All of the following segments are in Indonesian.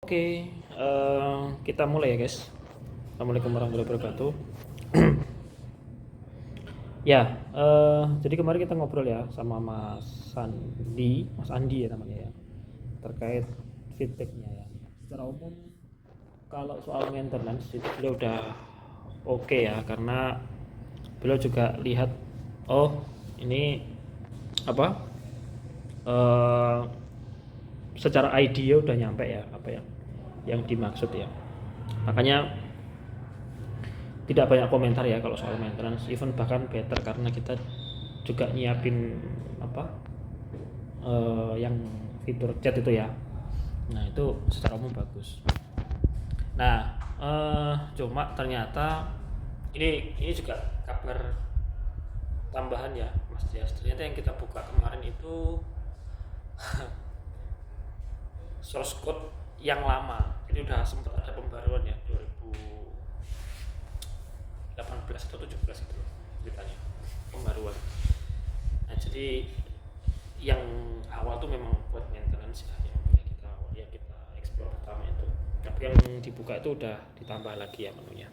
Oke, kita mulai ya guys. Assalamualaikum warahmatullahi wabarakatuh. Ya, jadi kemarin kita ngobrol ya sama Mas Andi ya namanya ya, terkait feedbacknya ya. Secara umum kalau soal maintenance itu beliau udah oke ya, karena beliau juga lihat, oh ini apa, eh, secara idea udah nyampe ya apa yang dimaksud ya. Makanya tidak banyak komentar ya kalau soal maintenance, even bahkan better karena kita juga nyiapin apa, yang fitur chat itu ya. Nah itu secara umum bagus. Nah cuma ternyata ini juga kabar tambahan ya Mas Dias. Ternyata yang kita buka kemarin itu source code yang lama. Jadi udah sempat ada pembaruan ya 2018 atau 17 itu ceritanya, pembaruan. Nah jadi yang awal tuh memang buat maintenance yang kita explore pertama itu, tapi yang dibuka itu udah ditambah lagi ya menunya.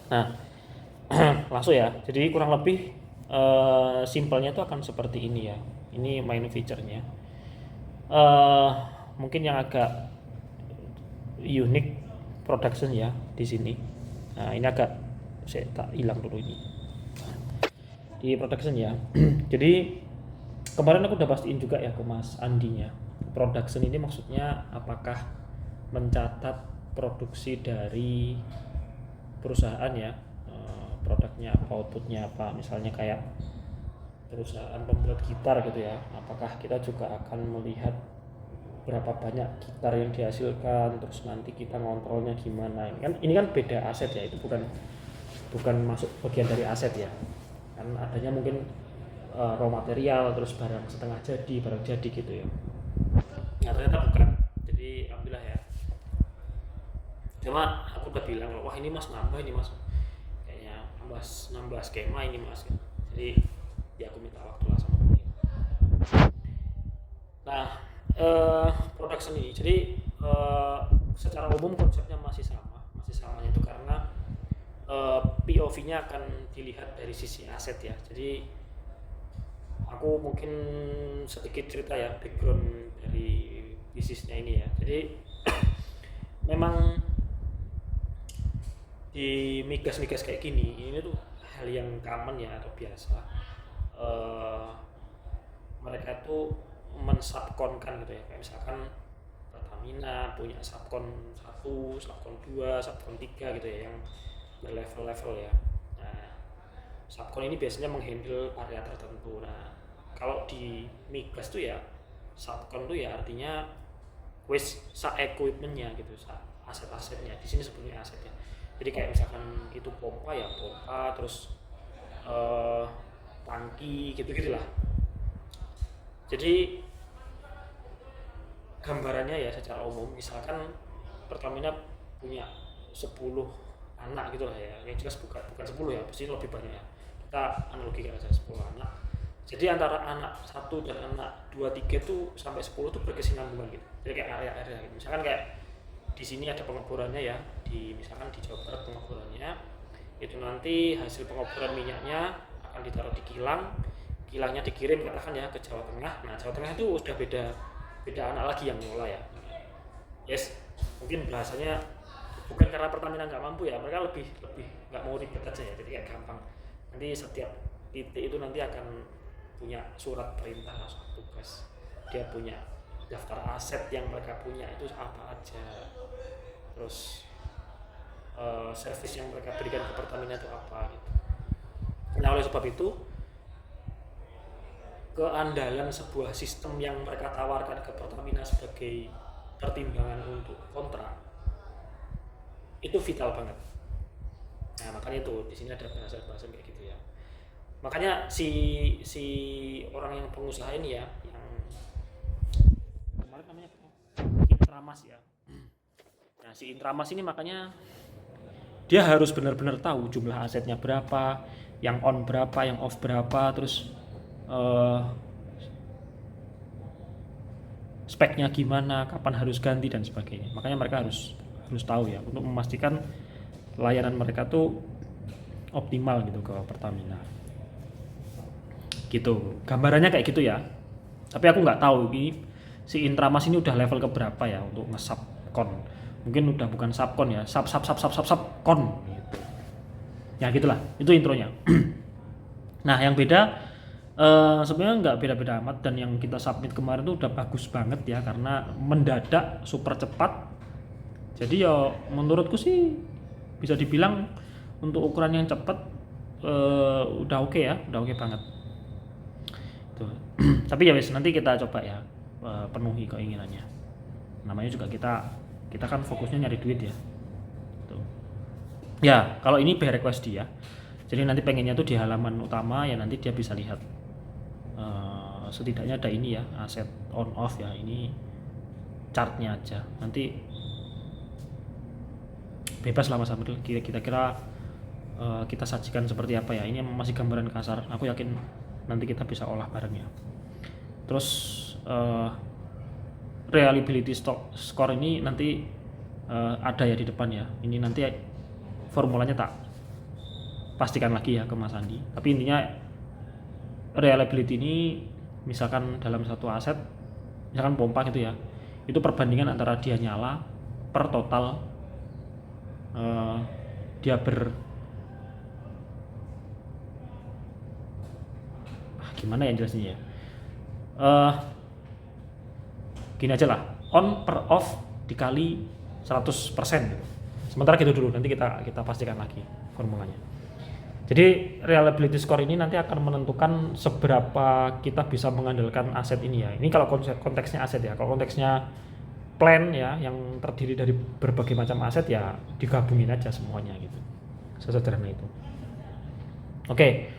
Nah langsung ya, jadi kurang lebih simpelnya itu akan seperti ini ya. Ini main feature-nya. Mungkin yang agak unik production ya di sini. Nah ini agak saya tak hilang dulu ini di production ya. Jadi kemarin aku udah pastiin juga ya ke Mas Andinya, production ini maksudnya apakah mencatat produksi dari perusahaan ya, produknya apa, outputnya apa, misalnya kayak perusahaan pembuat gitar gitu ya, apakah kita juga akan melihat berapa banyak gitar yang dihasilkan, terus nanti kita ngontrolnya gimana. Ini kan beda aset ya, itu bukan masuk bagian dari aset ya, kan adanya mungkin raw material, terus barang setengah jadi, barang jadi gitu ya. Nah ternyata bukan, jadi alhamdulillah ya. Cuma aku udah bilang, wah ini mas nambah, ini mas kayaknya nambah skema ini mas, jadi ya aku minta waktu lah sama beliau. Nah production ini jadi secara umum konsepnya masih samanya itu karena POV-nya akan dilihat dari sisi aset ya. Jadi aku mungkin sedikit cerita ya background dari bisnisnya ini ya. Jadi memang di migas kayak gini ini tuh hal yang common ya atau biasa. Mereka tuh mensubkonkan gitu ya, kayak misalkan Pertamina punya subkon 1, subkon 2, subkon 3 gitu ya, yang berlevel-level ya. Nah subkon ini biasanya menghandle area tertentu. Nah kalau di migas tuh ya subkon tuh ya artinya wis sa equipmentnya gitu, sa aset-asetnya. Di sini sebutnya aset ya. Jadi kayak misalkan itu pompa ya pompa, terus tangki gitu-gitulah. Jadi gambarannya ya secara umum, misalkan Pertamina punya 10 anak gitu lah ya, yang jelas bukan 10 ya, pasti lebih banyak ya. Kita analogikan aja 10 anak. Jadi antara anak 1 dan anak 2, 3 tuh sampai 10 tuh berkesinambungan gitu. Jadi kayak area-area gitu. Misalkan kayak di sini ada pengeborannya ya, misalkan di Jawa Barat pengeborannya, itu nanti hasil pengeboran minyaknya akan ditaruh di kilangnya dikirim katakan ya ke Jawa Tengah. Nah Jawa Tengah itu udah beda anak lagi yang ngelola ya. Yes, mungkin bahasanya bukan karena Pertamina nggak mampu ya, mereka lebih nggak mau ribet aja ya, jadi kayak gampang. Nanti setiap titik itu nanti akan punya surat perintah, surat tugas, dia punya daftar aset yang mereka punya itu apa aja, terus servis yang mereka berikan ke Pertamina itu apa gitu. Nah oleh sebab itu keandalan sebuah sistem yang mereka tawarkan ke Pertamina sebagai pertimbangan untuk kontrak itu vital banget. Nah makanya itu di sini ada bahasa-bahasa kayak gitu ya. Makanya si orang yang pengusaha ini ya, yang kemarin namanya Intramas ya. Nah si Intramas ini makanya dia harus benar-benar tahu jumlah asetnya berapa, yang on berapa, yang off berapa, terus speknya gimana, kapan harus ganti dan sebagainya. Makanya mereka harus tahu ya untuk memastikan layanan mereka tuh optimal gitu ke Pertamina. Gitu. Gambarannya kayak gitu ya. Tapi aku nggak tahu ini si Intramas ini udah level keberapa ya untuk nge-subkon. Mungkin udah bukan subkon ya, subkon gitu. Ya gitulah, itu intronya. Nah, yang beda sebenarnya nggak beda-beda amat, dan yang kita submit kemarin tuh udah bagus banget ya karena mendadak, super cepat. Jadi ya menurutku sih bisa dibilang untuk ukuran yang cepat udah oke ya, udah oke banget. Tuh. Tapi ya wes, nanti kita coba ya penuhi keinginannya. Namanya juga kita kan fokusnya nyari duit ya. Tuh. Ya kalau ini by request dia, jadi nanti pengennya tuh di halaman utama ya, nanti dia bisa lihat setidaknya ada ini ya, aset on off ya, ini chartnya aja. Nanti bebas lah Mas Amril, kira-kira kita sajikan seperti apa ya. Ini masih gambaran kasar, aku yakin nanti kita bisa olah bareng ya. Terus reliability score ini nanti ada ya di depan ya. Ini nanti formulanya tak pastikan lagi ya ke Mas Andi. Tapi intinya reliability ini misalkan dalam satu aset, misalkan pompa gitu ya, itu perbandingan antara dia nyala per total dia gimana ya jelasnya ya, gini aja lah, on per off dikali 100% gitu. Sementara gitu dulu, nanti kita pastikan lagi formulanya. Jadi reliability score ini nanti akan menentukan seberapa kita bisa mengandalkan aset ini ya. Ini kalau konteksnya aset ya. Kalau konteksnya plan ya, yang terdiri dari berbagai macam aset ya, digabungin aja semuanya gitu. Sesederhana itu. Oke.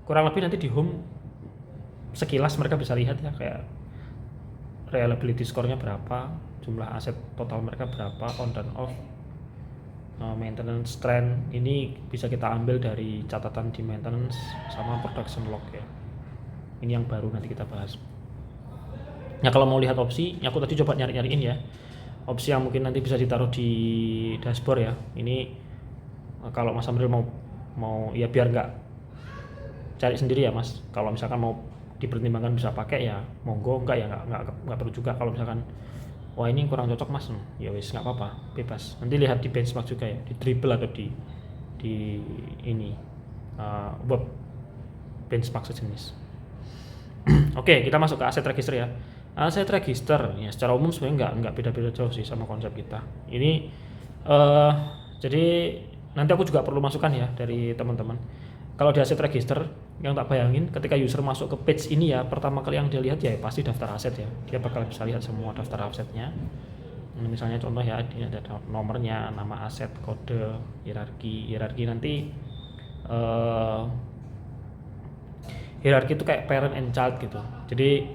Kurang lebih nanti di home sekilas mereka bisa lihat ya, kayak reliability score-nya berapa, jumlah aset total mereka berapa, on dan off, maintenance trend. Ini bisa kita ambil dari catatan di maintenance sama production log ya. Ini yang baru nanti kita bahas. Nah kalau mau lihat opsi, aku tadi coba nyariin ya, opsi yang mungkin nanti bisa ditaruh di dashboard ya. Ini kalau Mas Amril mau ya biar nggak cari sendiri ya Mas. Kalau misalkan mau dipertimbangkan bisa pakai ya monggo, enggak ya nggak perlu juga. Kalau misalkan wah ini kurang cocok Mas, ya wis nggak apa-apa, bebas. Nanti lihat di benchmark juga ya, di dribble atau di ini web benchmark sejenis. Oke, kita masuk ke aset register ya. Aset register ya secara umum sebenarnya nggak beda-beda jauh sih sama konsep kita. Ini jadi nanti aku juga perlu masukan ya dari teman-teman. Kalau di aset register, yang tak bayangin ketika user masuk ke page ini ya, pertama kali yang dia lihat ya pasti daftar aset ya. Dia bakal bisa lihat semua daftar asetnya. Misalnya contoh ya, ini ada nomornya, nama aset, kode, hierarki nanti hierarki itu kayak parent and child gitu. Jadi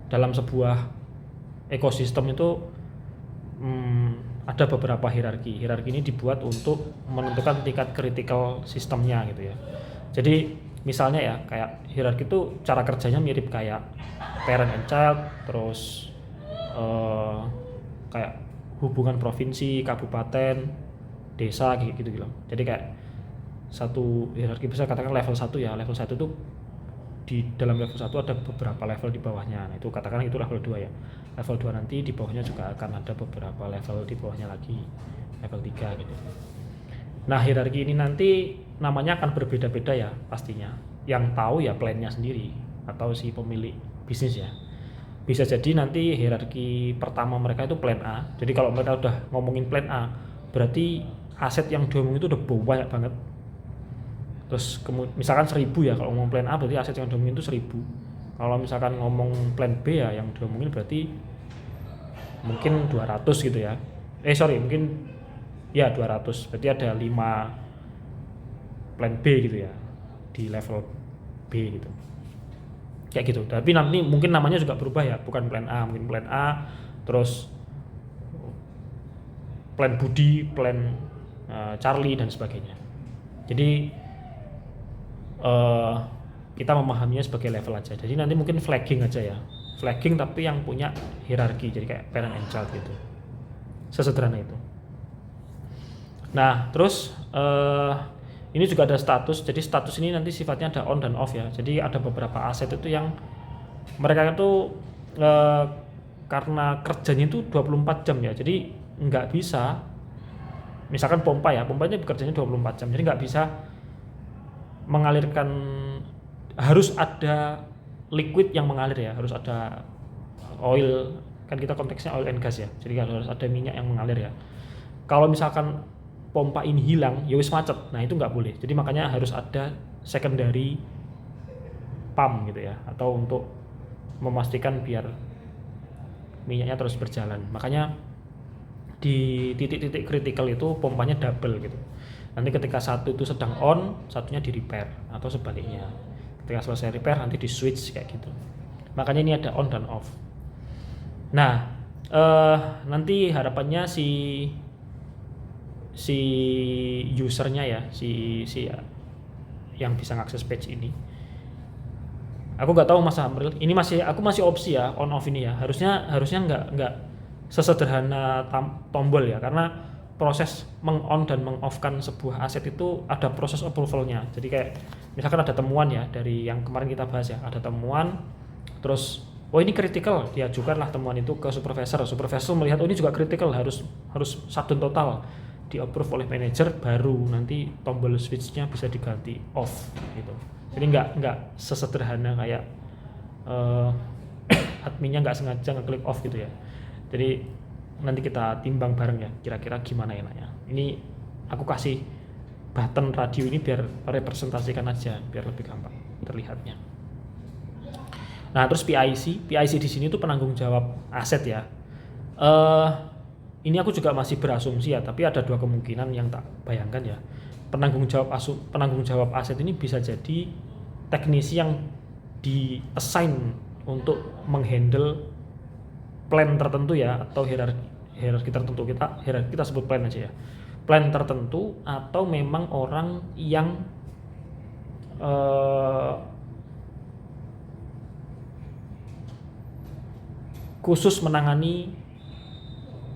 dalam sebuah ekosistem itu ada beberapa hierarki. Hierarki ini dibuat untuk menentukan tingkat critical sistemnya gitu ya. Jadi misalnya ya, kayak hierarki itu cara kerjanya mirip kayak parent and child, terus kayak hubungan provinsi, kabupaten, desa gitu. Jadi kayak satu hierarki besar, katakan level 1 ya. Level 1 itu di dalam level 1 ada beberapa level di bawahnya. Nah, itu katakan itu level 2 ya. Level 2 nanti di bawahnya juga akan ada beberapa level di bawahnya lagi, level 3 gitu. Nah, hierarki ini nanti namanya akan berbeda-beda ya pastinya. Yang tahu ya plannya sendiri atau si pemilik bisnis ya. Bisa jadi nanti hierarki pertama mereka itu plan A. Jadi kalau mereka udah ngomongin plan A, berarti aset yang diomongin itu udah banyak banget. Terus misalkan 1000 ya, kalau ngomong plan A berarti aset yang diomongin itu 1000. Kalau misalkan ngomong plan B ya, yang diomongin berarti mungkin 200 gitu ya. Mungkin ya 200. Berarti ada 5 plan B gitu ya di level B gitu. Kayak gitu. Tapi nanti mungkin namanya juga berubah ya, bukan plan A, mungkin plan A, terus plan Budi, plan Charlie dan sebagainya. Jadi kita memahaminya sebagai level aja. Jadi nanti mungkin flagging aja ya, flagging tapi yang punya hierarki, jadi kayak parent and child gitu, sesederhana itu. Nah terus ini juga ada status. Jadi status ini nanti sifatnya ada on dan off ya. Jadi ada beberapa aset itu yang mereka itu karena kerjanya itu 24 jam ya. Jadi nggak bisa, misalkan pompanya bekerjanya 24 jam. Jadi nggak bisa mengalirkan, harus ada liquid yang mengalir ya, harus ada oil, kan kita konteksnya oil and gas ya. Jadi harus ada minyak yang mengalir ya. Kalau misalkan pompa ini hilang, ya wis macet. Nah itu nggak boleh. Jadi makanya harus ada secondary pump gitu ya, atau untuk memastikan biar minyaknya terus berjalan. Makanya di titik-titik kritikal itu pompanya double gitu. Nanti ketika satu itu sedang on, satunya di repair atau sebaliknya. Ketika selesai repair nanti di switch kayak gitu. Makanya ini ada on dan off. Nah nanti harapannya si usernya ya, si yang bisa ngakses page ini, aku nggak tahu Mas Hamril, ini aku masih opsi ya on off ini ya. Harusnya nggak sesederhana tombol ya, karena proses meng-on dan meng-off-kan sebuah aset itu ada proses approval-nya. Jadi kayak misalkan ada temuan ya, dari yang kemarin kita bahas ya, ada temuan terus ini critical, diajukanlah temuan itu ke supervisor melihat ini juga critical, harus shutdown total, di approve oleh manajer, baru nanti tombol switch-nya bisa diganti off gitu. Jadi nggak sesederhana kayak adminnya nggak sengaja ngeklik off gitu ya. Jadi nanti kita timbang bareng ya, kira-kira gimana enaknya. Ini aku kasih button radio ini biar representasikan aja, biar lebih gampang terlihatnya. Nah terus PIC di sini tuh penanggung jawab aset ya. Ini aku juga masih berasumsi ya, tapi ada dua kemungkinan yang tak bayangkan ya. Penanggung jawab aset ini bisa jadi teknisi yang di-assign untuk menghandle plan tertentu ya, atau hierarki tertentu, kita sebut plan aja ya. Plan tertentu, atau memang orang yang khusus menangani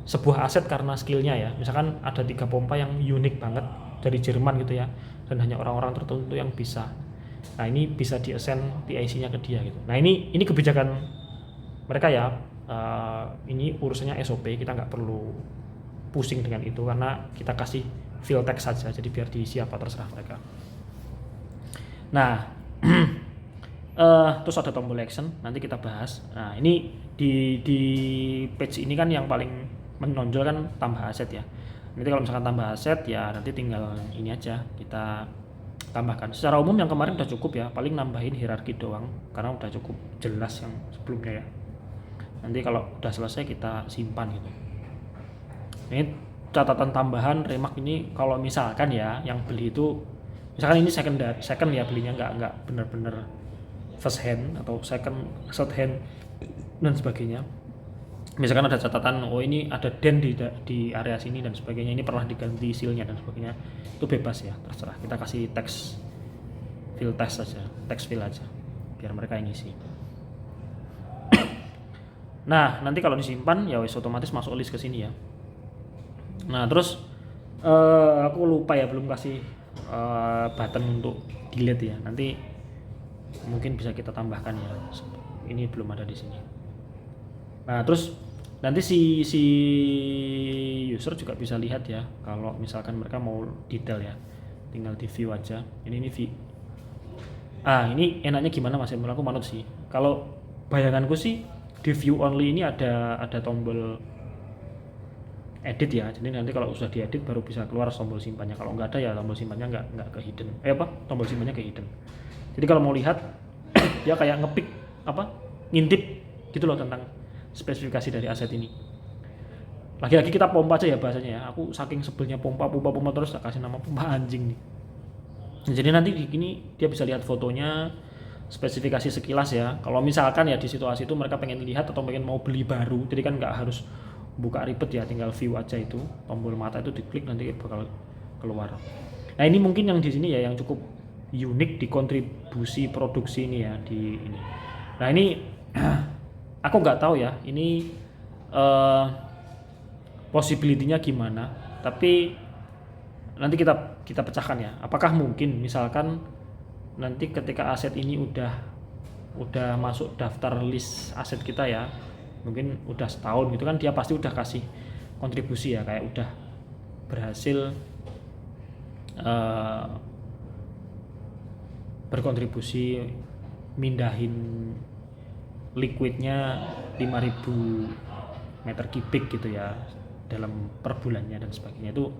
sebuah aset karena skillnya ya. Misalkan ada 3 pompa yang unik banget dari Jerman gitu ya, dan hanya orang-orang tertentu yang bisa. Nah ini bisa di-assign PIC-nya ke dia gitu. Nah ini kebijakan mereka ya. Ini urusannya SOP, kita nggak perlu pusing dengan itu, karena kita kasih field text saja, jadi biar diisi apa terserah mereka. Nah terus ada tombol action, nanti kita bahas. Nah ini di page ini kan yang paling menonjol kan tambah aset ya. Nanti kalau misalkan tambah aset ya, nanti tinggal ini aja kita tambahkan. Secara umum yang kemarin udah cukup ya, paling nambahin hierarki doang karena udah cukup jelas yang sebelumnya ya. Nanti kalau udah selesai kita simpan gitu. Ini catatan tambahan remark ini, kalau misalkan ya yang beli itu misalkan ini second ya belinya, nggak bener-bener first hand atau third hand dan sebagainya. Misalkan ada catatan ini ada dent di area sini dan sebagainya, ini pernah diganti sealnya dan sebagainya, itu bebas ya, terserah. Kita kasih text field text aja, text field aja biar mereka yang isi. Nah nanti kalau disimpan ya wis otomatis masuk list ke sini ya. Nah terus aku lupa ya, belum kasih button untuk delete ya, nanti mungkin bisa kita tambahkan ya, ini belum ada di sini. Nah terus nanti si user juga bisa lihat ya, kalau misalkan mereka mau detail ya, tinggal di view aja. Ini view. Ini enaknya gimana Mas Emil? Aku manut sih, kalau bayanganku sih di view only ini ada tombol edit ya. Jadi nanti kalau sudah diedit baru bisa keluar tombol simpannya. Kalau nggak ada ya tombol simpannya nggak ke hidden. Tombol simpannya ke hidden. Jadi kalau mau lihat dia kayak ngepick ngintip gitu loh tentang spesifikasi dari aset ini. Lagi-lagi kita pompa aja ya bahasanya ya. Aku saking sebelnya pompa terus tak kasih nama pompa anjing nih. Nah, jadi nanti di sini dia bisa lihat fotonya, spesifikasi sekilas ya. Kalau misalkan ya di situasi itu mereka pengen lihat atau pengen mau beli baru, jadi kan nggak harus buka ribet ya, tinggal view aja, itu tombol mata itu diklik nanti bakal keluar. Nah ini mungkin yang di sini ya yang cukup unik di kontribusi produksi ini ya di ini. Nah ini aku nggak tahu ya ini possibility-nya gimana, tapi nanti kita pecahkan ya. Apakah mungkin misalkan nanti ketika aset ini udah masuk daftar list aset kita ya, mungkin udah setahun gitu kan, dia pasti udah kasih kontribusi ya, kayak udah berhasil berkontribusi mindahin liquidnya 5.000 meter kubik gitu ya dalam per bulannya dan sebagainya. Itu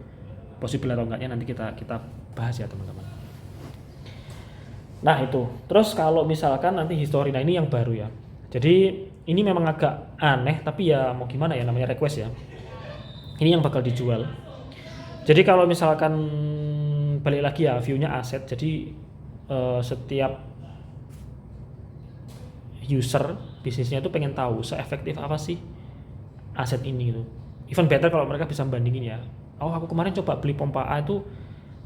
possible atau enggaknya nanti kita bahas ya teman-teman. Nah itu terus kalau misalkan nanti history, nah ini yang baru ya, jadi ini memang agak aneh tapi ya mau gimana ya, namanya request ya, ini yang bakal dijual. Jadi kalau misalkan balik lagi ya view-nya aset, jadi setiap user bisnisnya itu pengen tahu seefektif apa sih aset ini gitu. Even better kalau mereka bisa bandingin ya, oh aku kemarin coba beli pompa A itu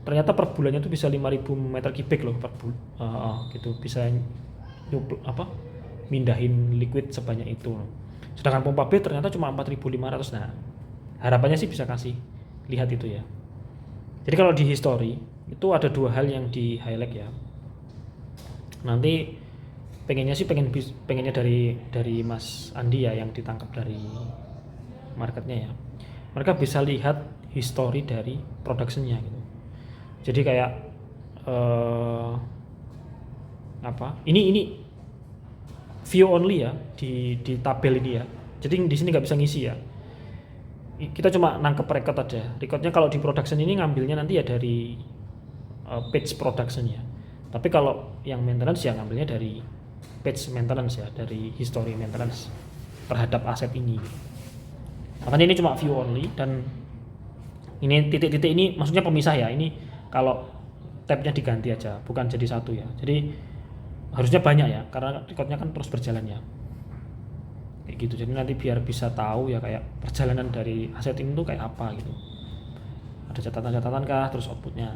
ternyata per bulannya tuh bisa 5.000 meter kubik loh per gitu, bisa mindahin liquid sebanyak itu. Sedangkan pompa B ternyata cuma 4.500. Nah harapannya sih bisa kasih lihat itu ya. Jadi kalau di history itu ada dua hal yang di highlight ya. Nanti pengennya dari Mas Andi ya, yang ditangkap dari marketnya ya. Mereka bisa lihat history dari productionnya gitu. Jadi kayak ini view only ya di tabel ini ya. Jadi di sini nggak bisa ngisi ya. Kita cuma nangkep record aja. Recordnya kalau di production ini ngambilnya nanti ya dari page productionnya. Tapi kalau yang maintenance ya ngambilnya dari page maintenance ya, dari history maintenance terhadap aset ini. Makanya ini cuma view only, dan ini titik-titik ini maksudnya pemisah ya. Ini kalau tabnya diganti aja, bukan jadi satu ya. Jadi harusnya banyak ya, karena recordnya kan terus berjalan ya. Kayak gitu. Jadi nanti biar bisa tahu ya kayak perjalanan dari aset ini tuh kayak apa gitu. Ada catatan-catatan kah, terus outputnya.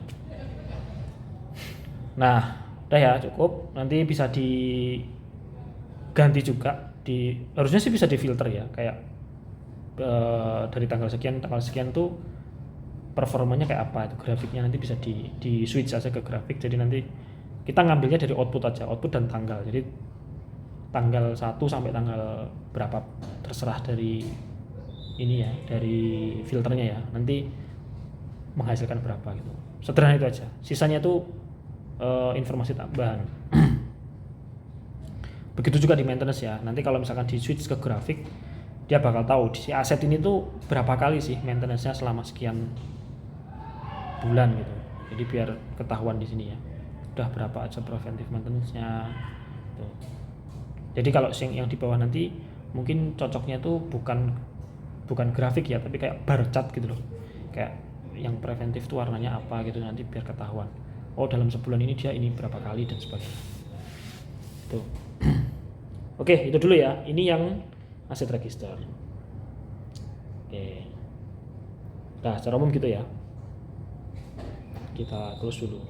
Nah, udah ya cukup. Nanti bisa diganti juga, harusnya sih bisa difilter ya, kayak dari tanggal sekian tuh performanya kayak apa itu grafiknya, nanti bisa di switch aja ke grafik. Jadi nanti kita ngambilnya dari output aja, output dan tanggal. Jadi tanggal 1 sampai tanggal berapa terserah dari ini ya, dari filternya ya, nanti menghasilkan berapa gitu. Sederhana itu aja. Sisanya tuh informasi tambahan. Begitu juga di maintenance ya. Nanti kalau misalkan di switch ke grafik, dia bakal tahu si aset ini tuh berapa kali sih maintenance-nya selama sekian bulan gitu. Jadi biar ketahuan di sini ya, udah berapa aja preventive maintenance-nya gitu. Jadi kalau yang di bawah nanti mungkin cocoknya tuh bukan grafik ya, tapi kayak bar chart gitu loh. Kayak yang preventif tuh warnanya apa gitu, nanti biar ketahuan. Oh dalam sebulan ini dia ini berapa kali dan sebagainya. Tuh. Oke, itu dulu ya. Ini yang aset register. Oke. Nah, secara umum gitu ya. Kita close dulu.